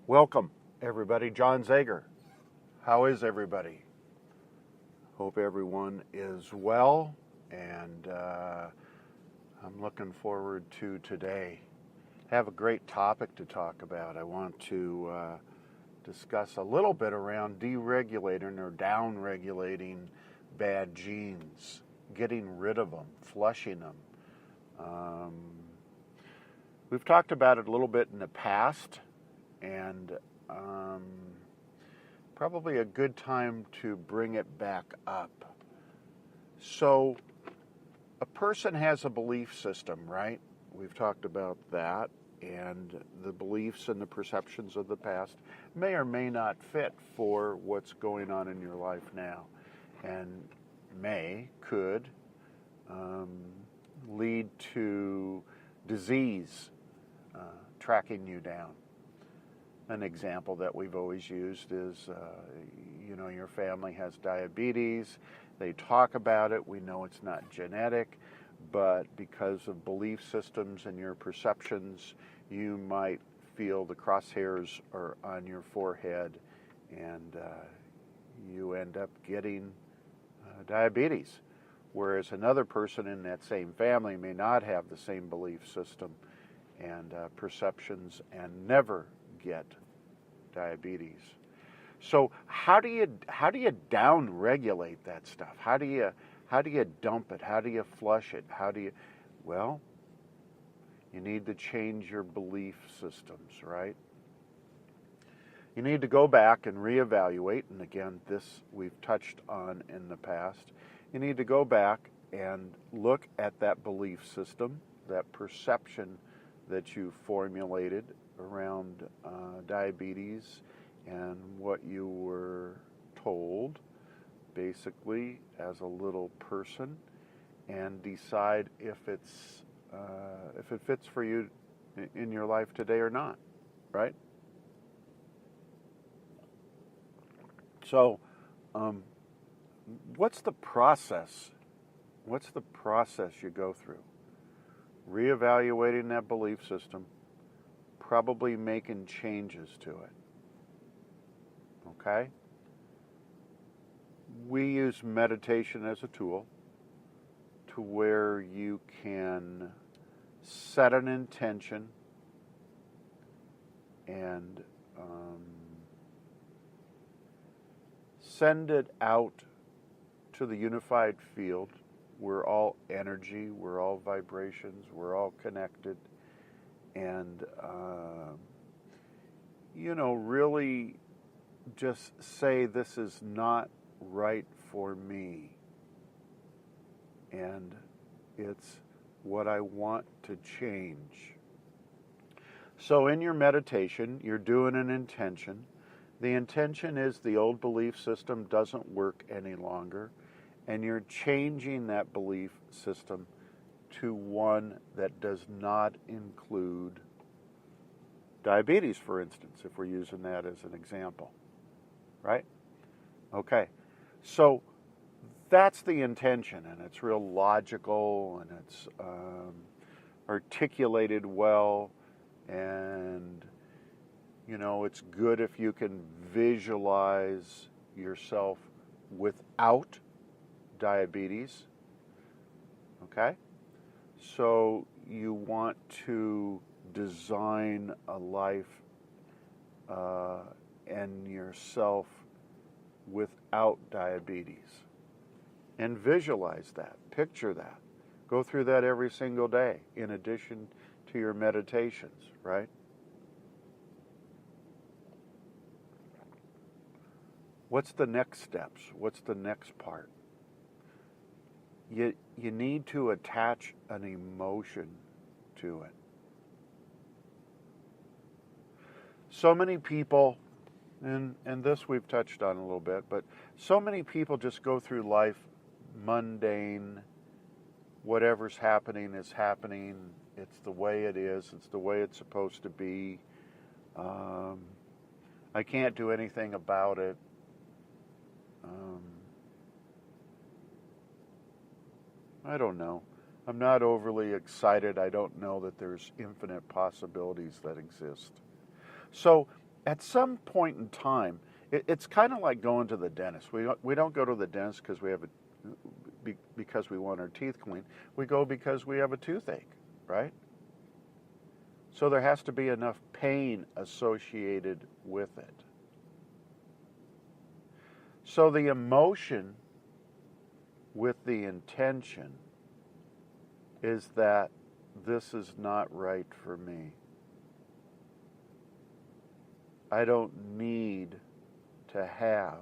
Welcome, everybody. John Zager. How is everybody? Hope everyone is well, and I'm looking forward to today. Have a great topic to talk about. I want to discuss a little bit around deregulating or down-regulating bad genes, getting rid of them, flushing them. We've talked about it a little bit in the past, and probably a good time to bring it back up. So, a person has a belief system, right? We've talked about that, and the beliefs and the perceptions of the past may or may not fit for what's going on in your life now, and could lead to disease tracking you down. An example that we've always used is, your family has diabetes. They talk about it. We know it's not genetic, but because of belief systems and your perceptions, you might feel the crosshairs are on your forehead, and you end up getting diabetes. Whereas another person in that same family may not have the same belief system and perceptions and never get diabetes. So how do you down regulate that stuff? How do you dump it? How do you flush it? Well, you need to change your belief systems, right? You need to go back and reevaluate, and again, this we've touched on in the past. You need to go back and look at that belief system, that perception that you formulated around diabetes and what you were told basically as a little person, and decide if it fits for you in your life today or not, right? So what's the process? What's the process you go through? Reevaluating that belief system, probably making changes to it. Okay? We use meditation as a tool to where you can set an intention and send it out to the unified field. We're all energy, we're all vibrations, we're all connected. And, really just say, this is not right for me. And it's what I want to change. So in your meditation, you're doing an intention. The intention is the old belief system doesn't work any longer, and you're changing that belief system to one that does not include diabetes, for instance, if we're using that as an example, right? Okay, so that's the intention, and it's real logical, and it's articulated well, and it's good if you can visualize yourself without diabetes. Okay? So you want to design a life and yourself without diabetes. And visualize that, picture that. Go through that every single day in addition to your meditations, right? What's the next steps? What's the next part? You need to attach an emotion to it. So many people, and this we've touched on a little bit, but so many people just go through life mundane. Whatever's happening is happening. It's the way it is. It's the way it's supposed to be. I can't do anything about it. I don't know. I'm not overly excited. I don't know that there's infinite possibilities that exist. So at some point in time, it's kind of like going to the dentist. We don't go to the dentist because we want our teeth cleaned. We go because we have a toothache, right? So there has to be enough pain associated with it. So the emotion with the intention is that this is not right for me. I don't need to have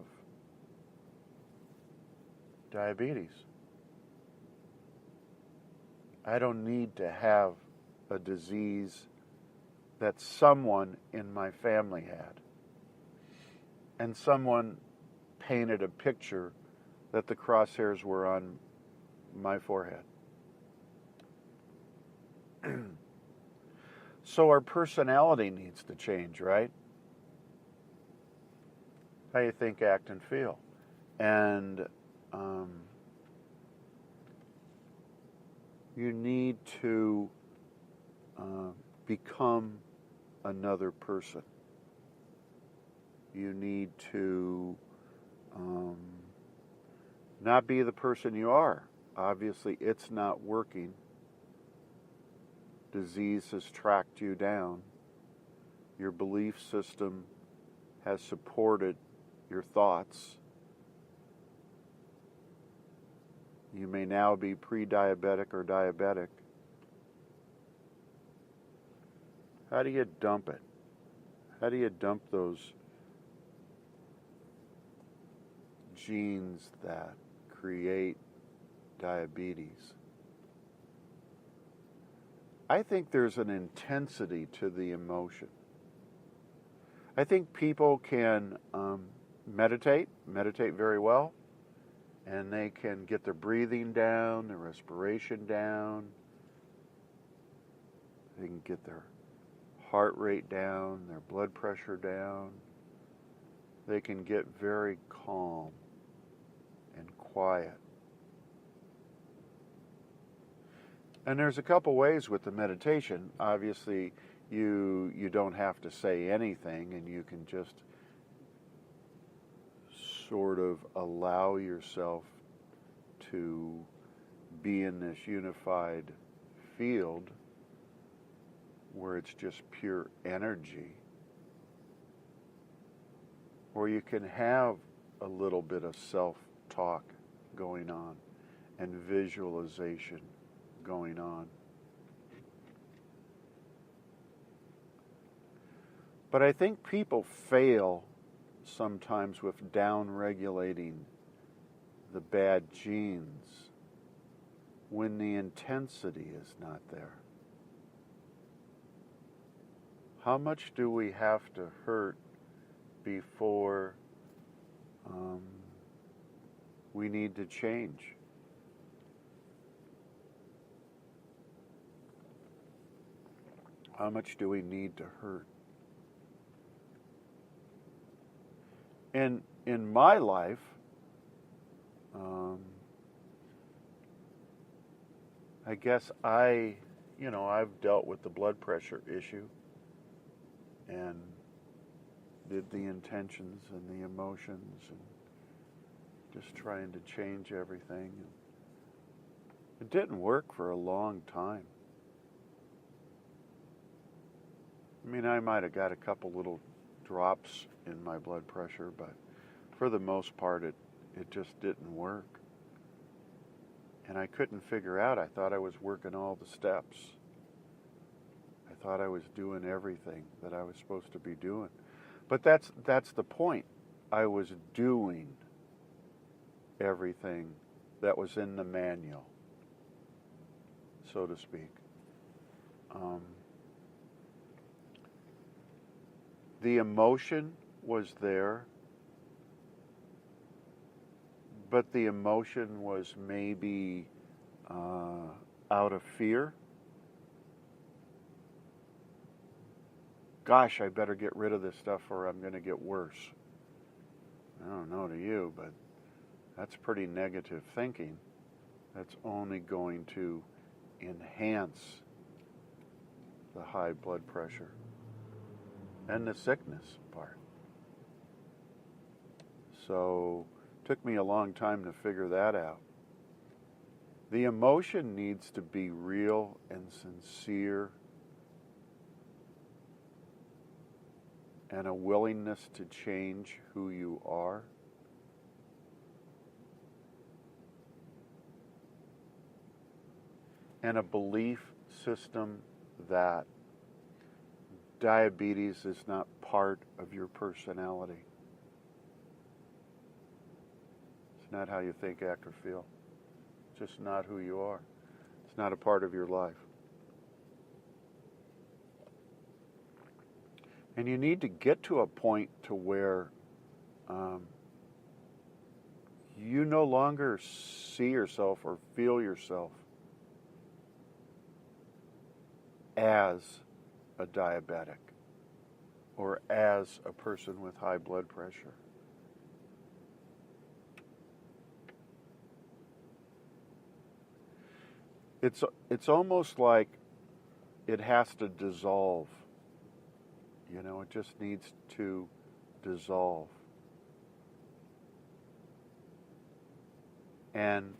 diabetes. I don't need to have a disease that someone in my family had. And someone painted a picture that the crosshairs were on my forehead. So our personality needs to change, right? How you think, act, and feel. And you need to become another person. You need to not be the person you are. Obviously, it's not working. Disease has tracked you down. Your belief system has supported your thoughts. You may now be pre-diabetic or diabetic. How do you dump it? How do you dump those genes that create diabetes? I think there's an intensity to the emotion. I think people can meditate very well, and they can get their breathing down, their respiration down. They can get their heart rate down, their blood pressure down. They can get very calm and quiet. And there's a couple ways with the meditation. Obviously, you don't have to say anything, and you can just sort of allow yourself to be in this unified field where it's just pure energy. Or you can have a little bit of self-talk going on and visualization going on. But I think people fail sometimes with down-regulating the bad genes when the intensity is not there. How much do we have to hurt before we need to change? How much do we need to hurt? In my life, I guess I've dealt with the blood pressure issue and did the intentions and the emotions and just trying to change everything. It didn't work for a long time. I mean, I might have got a couple little drops in my blood pressure, but for the most part, it just didn't work. And I couldn't figure out. I thought I was working all the steps. I thought I was doing everything that I was supposed to be doing. But that's the point. I was doing everything that was in the manual, so to speak. The emotion was there, but the emotion was maybe out of fear. Gosh, I better get rid of this stuff or I'm going to get worse. I don't know to you, but that's pretty negative thinking. That's only going to enhance the high blood pressure. and the sickness part. So it took me a long time to figure that out. The emotion needs to be real and sincere, and a willingness to change who you are. And a belief system that diabetes is not part of your personality. It's not how you think, act, or feel. It's just not who you are. It's not a part of your life. And you need to get to a point to where you no longer see yourself or feel yourself as a diabetic or as a person with high blood pressure. It's almost like it has to dissolve. You know, it just needs to dissolve. And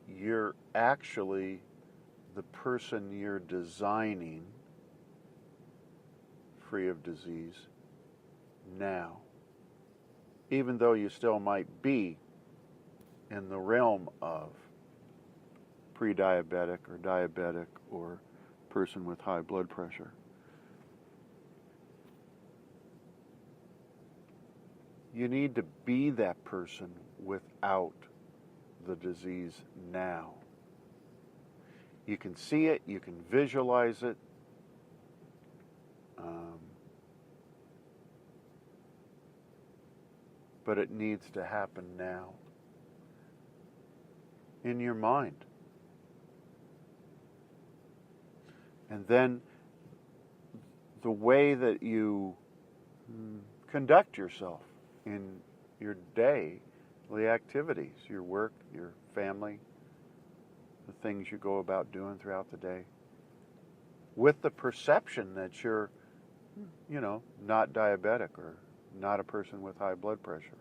you're actually the person you're designing free of disease now. Even though you still might be in the realm of pre-diabetic or diabetic or person with high blood pressure. You need to be that person without the disease now. You can see it, you can visualize it. But it needs to happen now. In your mind. And then the way that you conduct yourself in your day, the activities, your work, your family, the things you go about doing throughout the day, with the perception that you're, not diabetic or not a person with high blood pressure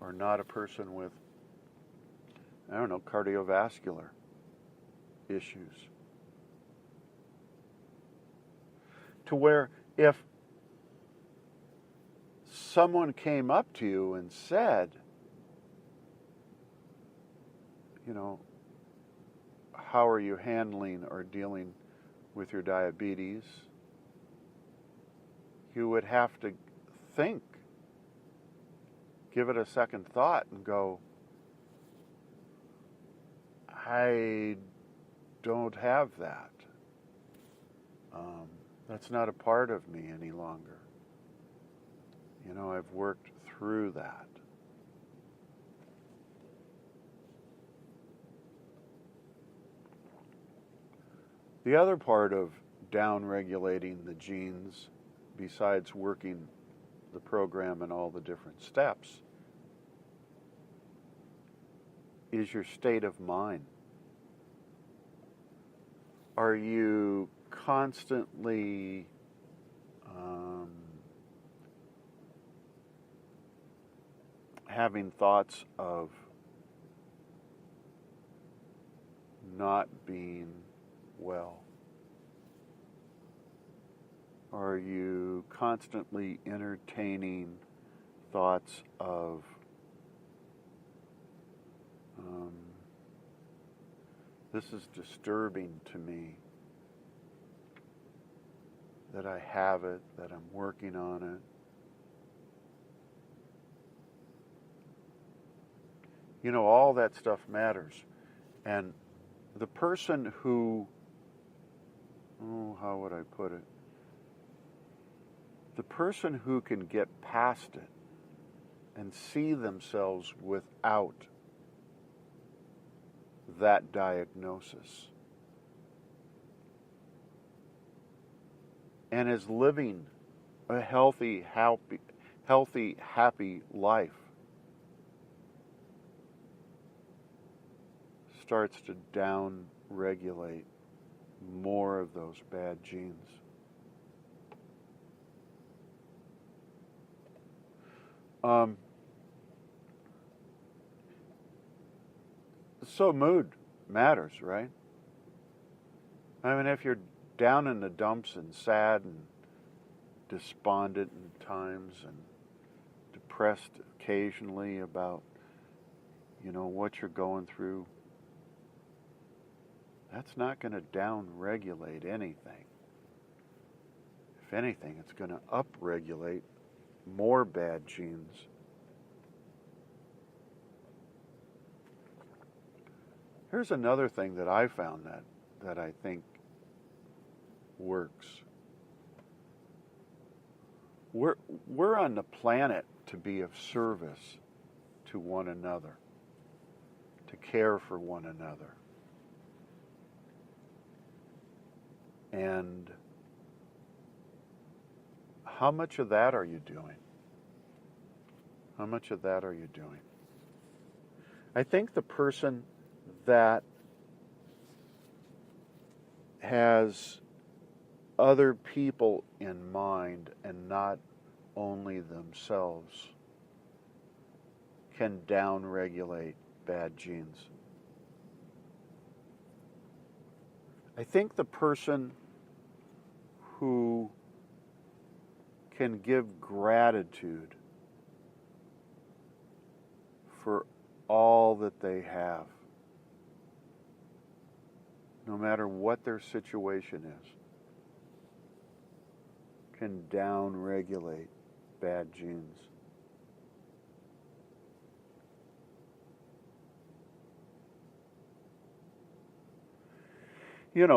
or not a person with, cardiovascular issues. To where if someone came up to you and said, how are you handling or dealing with your diabetes? You would have to think, give it a second thought and go, I don't have that. That's not a part of me any longer. I've worked through that. The other part of down-regulating the genes, besides working the program and all the different steps, is your state of mind. Are you constantly having thoughts of not being well? Are you constantly entertaining thoughts of this is disturbing to me, that I have it, that I'm working on it? All that stuff matters. And the person who, how would I put it? The person who can get past it and see themselves without that diagnosis and is living a healthy, happy life starts to down-regulate more of those bad genes. Um, so mood matters, right? I mean, if you're down in the dumps and sad and despondent at times and depressed occasionally about, what you're going through, that's not going to down-regulate anything. If anything, it's going to up-regulate more bad genes. Here's another thing that I found that I think works. We're on the planet to be of service to one another, to care for one another. And how much of that are you doing? How much of that are you doing? I think the person that has other people in mind and not only themselves can down-regulate bad genes. I think the person who can give gratitude for all that they have, no matter what their situation is, can down-regulate bad genes. You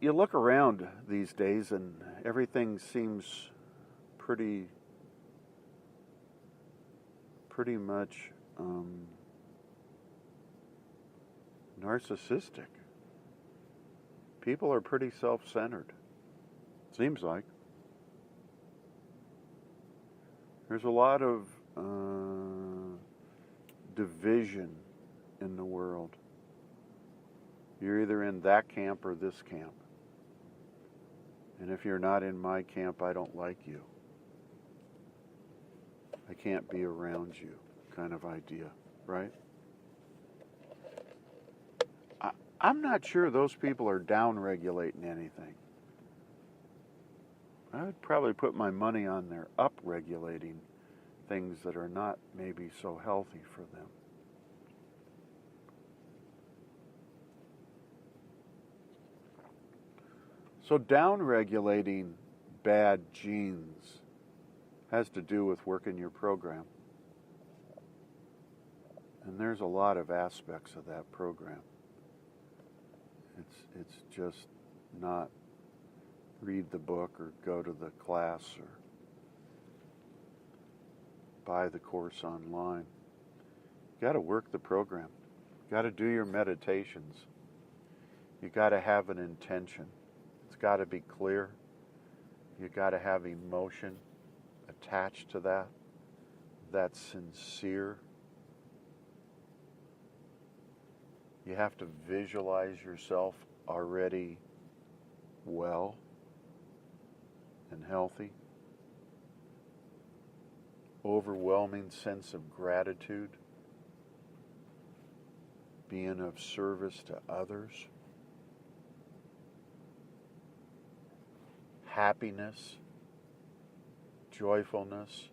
look around these days and everything seems pretty much narcissistic. People are pretty self-centered, seems like. There's a lot of division in the world. You're either in that camp or this camp. And if you're not in my camp, I don't like you. I can't be around you, kind of idea, right? I'm not sure those people are down-regulating anything. I would probably put my money on their up-regulating things that are not maybe so healthy for them. So down-regulating bad genes has to do with working your program. And there's a lot of aspects of that program. It's just not read the book or go to the class or buy the course online. You got to work the program. You got to do your meditations. You got to have an intention. It's got to be clear. You got to have emotion attached to that. That's sincere. You have to visualize yourself already well and healthy. Overwhelming sense of gratitude. Being of service to others. Happiness. Joyfulness.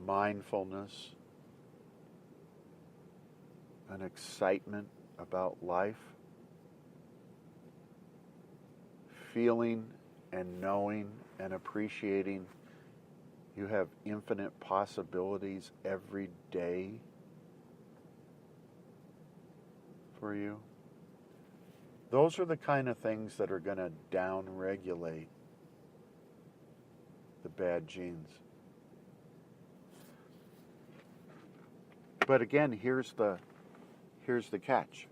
Mindfulness. An excitement about life. Feeling and knowing and appreciating you have infinite possibilities every day for you. Those are the kind of things that are going to down-regulate the bad genes. But again, here's the catch.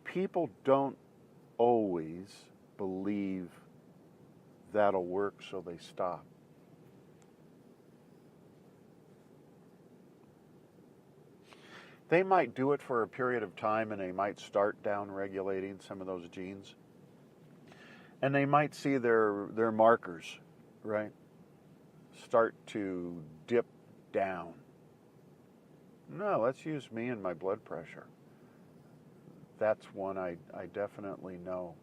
People don't always believe that'll work, so they stop. They might do it for a period of time and they might start down-regulating some of those genes. And they might see their markers, right? start to dip down. No, let's use me and my blood pressure. That's one I definitely know.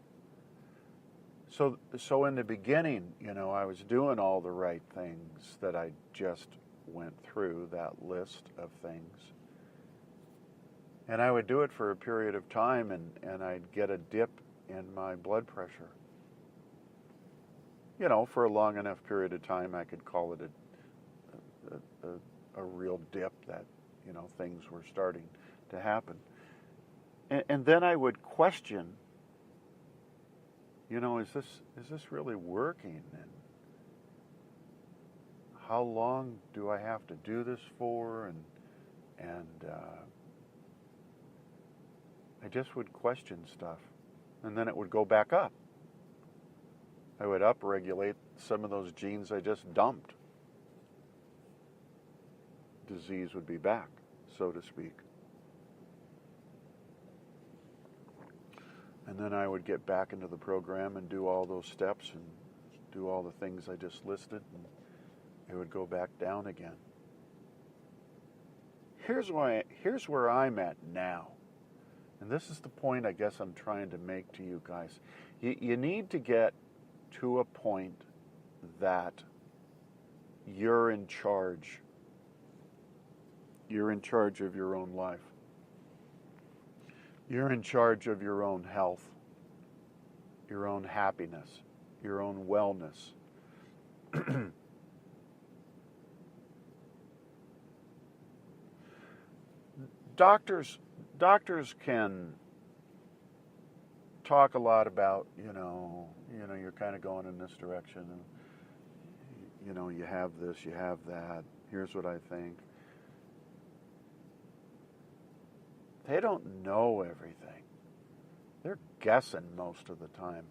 So in the beginning, I was doing all the right things that I just went through, that list of things. And I would do it for a period of time, and I'd get a dip in my blood pressure. For a long enough period of time, I could call it a real dip that, things were starting to happen. And then I would question, is this really working? And how long do I have to do this for? And I just would question stuff, and then it would go back up. I would upregulate some of those genes I just dumped. Disease would be back, so to speak. And then I would get back into the program and do all those steps and do all the things I just listed, and it would go back down again. Here's where I'm at now. And this is the point I guess I'm trying to make to you guys. You need to get to a point that you're in charge. You're in charge of your own life. You're in charge of your own health, your own happiness, your own wellness. Doctors can talk a lot about, you're kind of going in this direction, and, you have this, you have that, here's what I think. They don't know everything. They're guessing most of the time.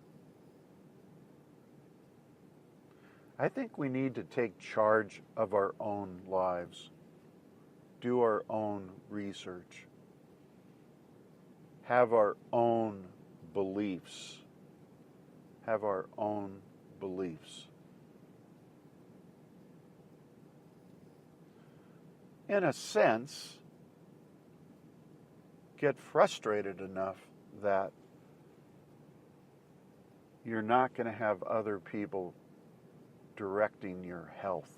I think we need to take charge of our own lives, do our own research, have our own beliefs, In a sense, get frustrated enough that you're not going to have other people directing your health.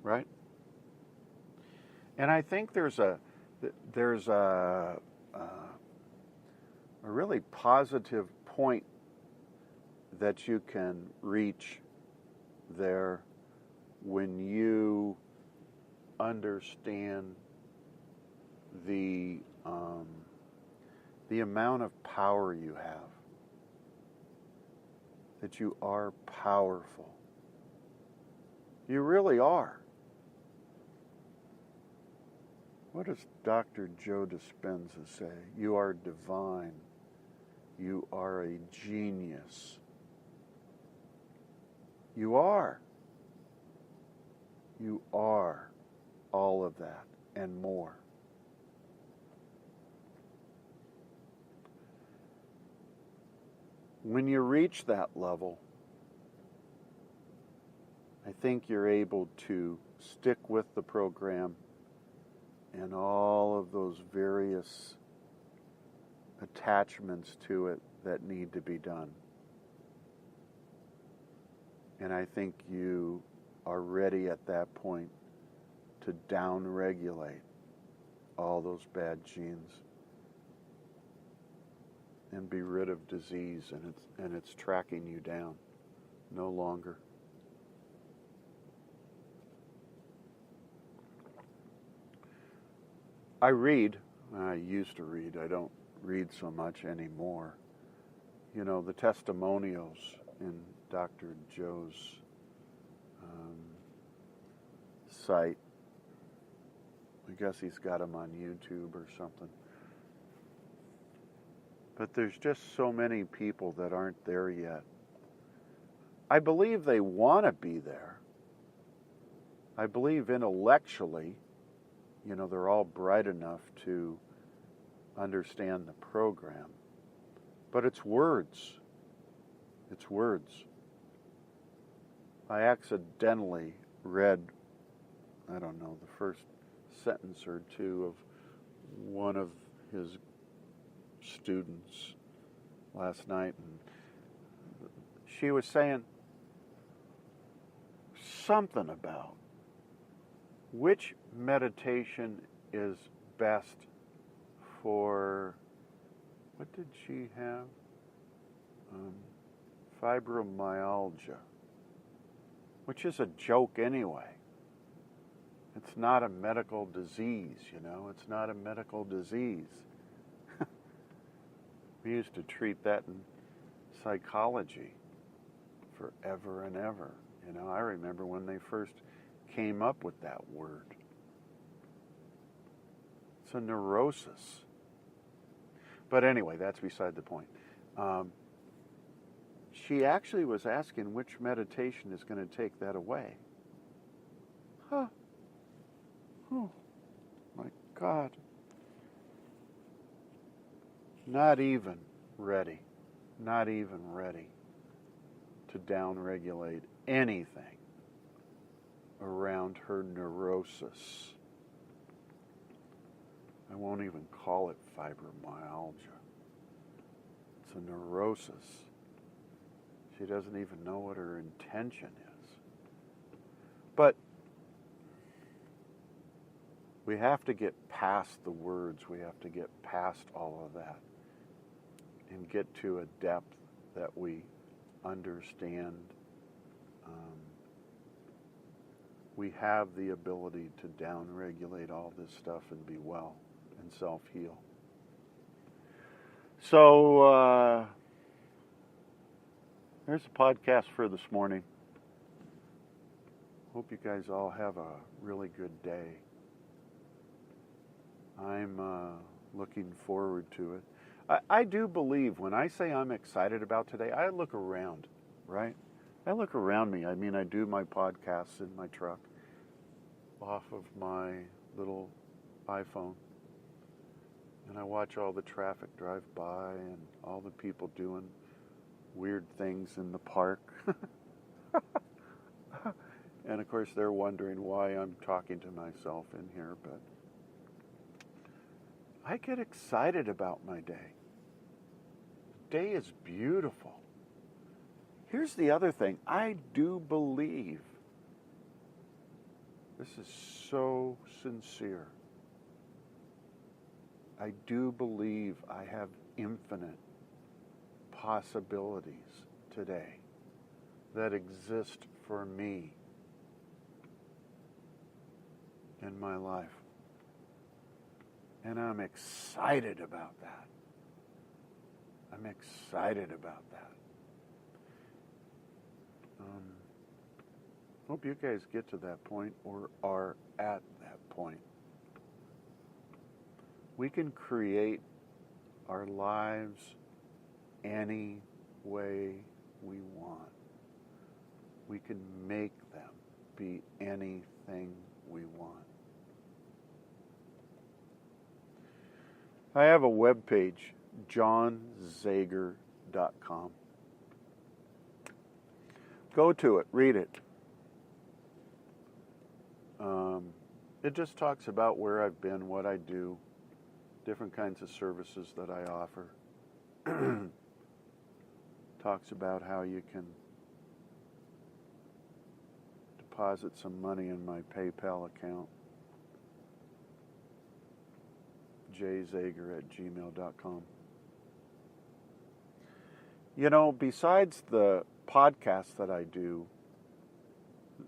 Right? And I think there's a really positive point that you can reach there when you understand the amount of power you have, that you are powerful. You really are. What does Dr. Joe Dispenza say? You are divine. You are a genius. You are. You are all of that and more. When you reach that level, I think you're able to stick with the program and all of those various attachments to it that need to be done. And I think you are ready at that point to down-regulate all those bad genes and be rid of disease, and it's tracking you down no longer. I used to read, I don't read so much anymore. The testimonials in Dr. Joe's site. I guess he's got them on YouTube or something. But there's just so many people that aren't there yet. I believe they want to be there. I believe intellectually, they're all bright enough to understand the program. But it's words. It's words. I accidentally read, I don't know, the first sentence or two of one of his students last night, and she was saying something about which meditation is best for, what did she have? Fibromyalgia, which is a joke anyway. It's not a medical disease, you know. It's not a medical disease. We used to treat that in psychology forever and ever. You know, I remember when they first came up with that word. It's a neurosis. But anyway, that's beside the point. She actually was asking which meditation is going to take that away. Huh. Oh, my God. Not even ready to downregulate anything around her neurosis. I won't even call it fibromyalgia. It's a neurosis. She doesn't even know what her intention is. But we have to get past the words. We have to get past all of that and get to a depth that we understand. We have the ability to downregulate all this stuff and be well and self-heal. So there's a podcast for this morning. Hope you guys all have a really good day. I'm looking forward to it. I do believe when I say I'm excited about today, I look around, right? I look around me. I mean, I do my podcasts in my truck off of my little iPhone. And I watch all the traffic drive by and all the people doing weird things in the park. And of course, they're wondering why I'm talking to myself in here, but I get excited about my day. The day is beautiful. Here's the other thing. I do believe, this is so sincere, I do believe I have infinite possibilities today that exist for me in my life. And I'm excited about that. I'm excited about that. Hope you guys get to that point or are at that point. We can create our lives any way we want. We can make them be anything we want. I have a webpage, johnzager.com. Go to it, read it. It just talks about where I've been, what I do, different kinds of services that I offer. Talks about how you can deposit some money in my PayPal account. jzager@gmail.com. You know, besides the podcasts that I do,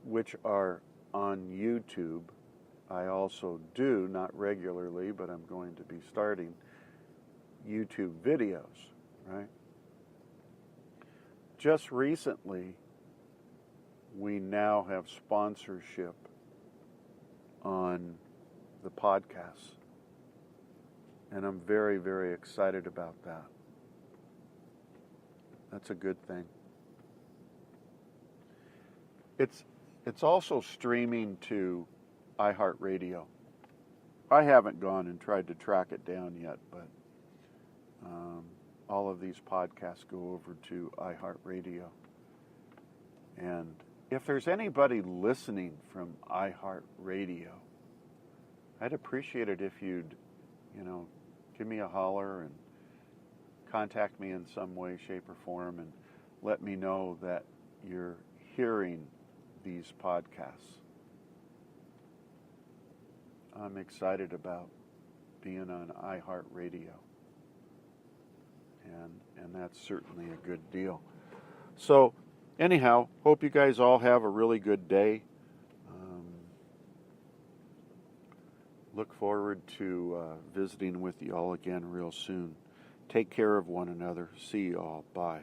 which are on YouTube, I also do, not regularly, but I'm going to be starting YouTube videos, right? Just recently, we now have sponsorship on the podcasts. And I'm very, very excited about that. That's a good thing. It's also streaming to iHeartRadio. I haven't gone and tried to track it down yet, but all of these podcasts go over to iHeartRadio. And if there's anybody listening from iHeartRadio, I'd appreciate it if you'd, give me a holler and contact me in some way, shape, or form and let me know that you're hearing these podcasts. I'm excited about being on iHeartRadio. And that's certainly a good deal. So, anyhow, hope you guys all have a really good day. Look forward to visiting with you all again real soon. Take care of one another. See you all. Bye.